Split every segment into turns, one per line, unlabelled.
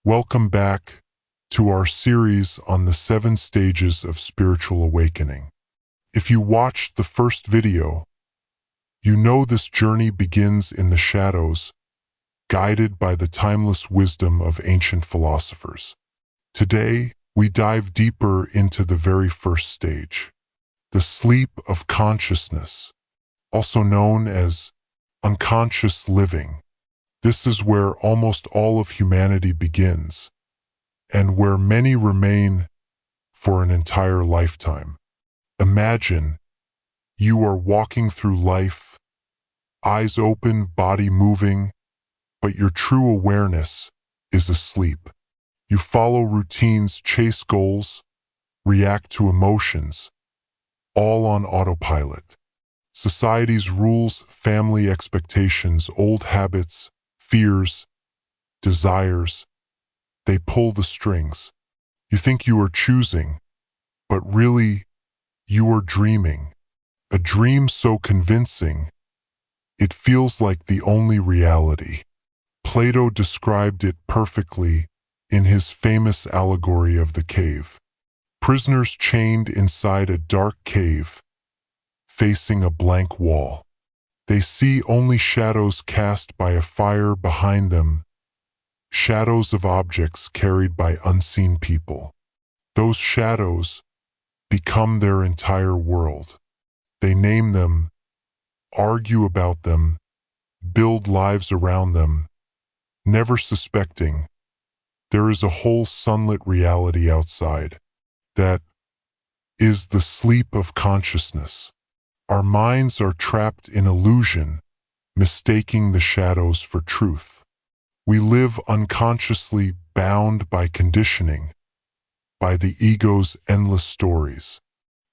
Welcome back to our series on the 7 stages of spiritual awakening. If you watched the first video, you know this journey begins in the shadows, guided by the timeless wisdom of ancient philosophers. Today, we dive deeper into the very first stage, the sleep of consciousness, also known as unconscious living. This is where almost all of humanity begins, and where many remain for an entire lifetime. Imagine you are walking through life, eyes open, body moving, but your true awareness is asleep. You follow routines, chase goals, react to emotions, all on autopilot. Society's rules, family expectations, old habits, fears, desires, they pull the strings. You think you are choosing, but really, you are dreaming. A dream so convincing, it feels like the only reality. Plato described it perfectly in his famous Allegory of the cave. Prisoners chained inside a dark cave, facing a blank wall. They see only shadows cast by a fire behind them, shadows of objects carried by unseen people. Those shadows become their entire world. They name them, argue about them, build lives around them, never suspecting there is a whole sunlit reality outside. That is the sleep of consciousness. Our minds are trapped in illusion, mistaking the shadows for truth. We live unconsciously, bound by conditioning, by the ego's endless stories.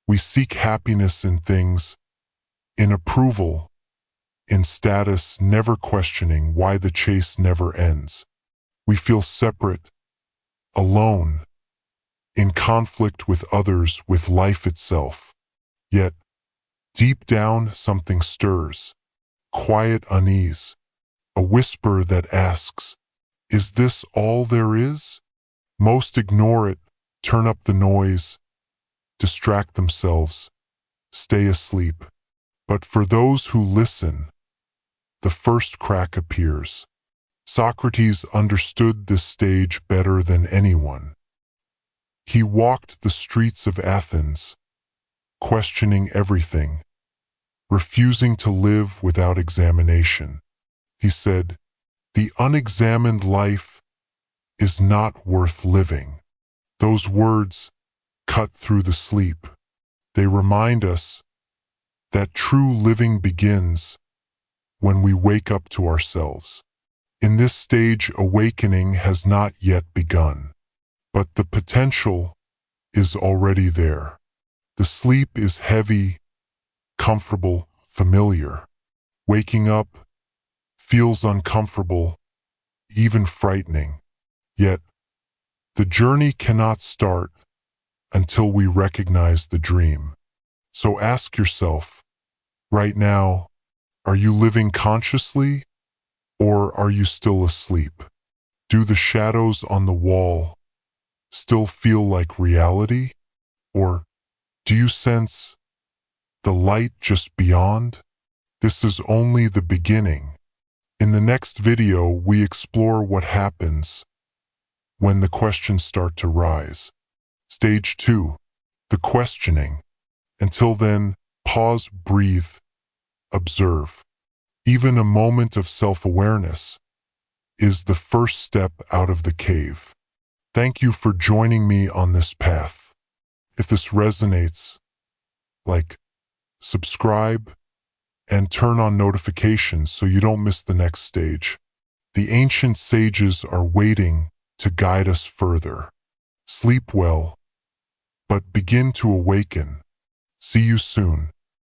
We seek happiness in things, in approval, in status, never questioning why the chase never ends. We feel separate, alone, in conflict with others, with life itself. Yet, deep down, something stirs, quiet unease, a whisper that asks, is this all there is? Most ignore it, turn up the noise, distract themselves, stay asleep. But for those who listen, the first crack appears. Socrates understood this stage better than anyone. He walked the streets of Athens, questioning everything, refusing to live without examination. He said, "The unexamined life is not worth living." Those words cut through the sleep. They remind us that true living begins when we wake up to ourselves. In this stage, awakening has not yet begun, but the potential is already there. The sleep is heavy, comfortable, familiar. Waking up feels uncomfortable, even frightening. Yet, the journey cannot start until we recognize the dream. So ask yourself, right now, are you living consciously, or are you still asleep? Do the shadows on the wall still feel like reality? Or do you sense the light just beyond? This is only the beginning. In the next video, we explore what happens when the questions start to rise. Stage 2, the questioning. Until then, pause, breathe, observe. Even a moment of self-awareness is the first step out of the cave. Thank you for joining me on this path. If this resonates, like, subscribe, and turn on notifications so you don't miss the next stage. The ancient sages are waiting to guide us further. Sleep well, but begin to awaken. See you soon.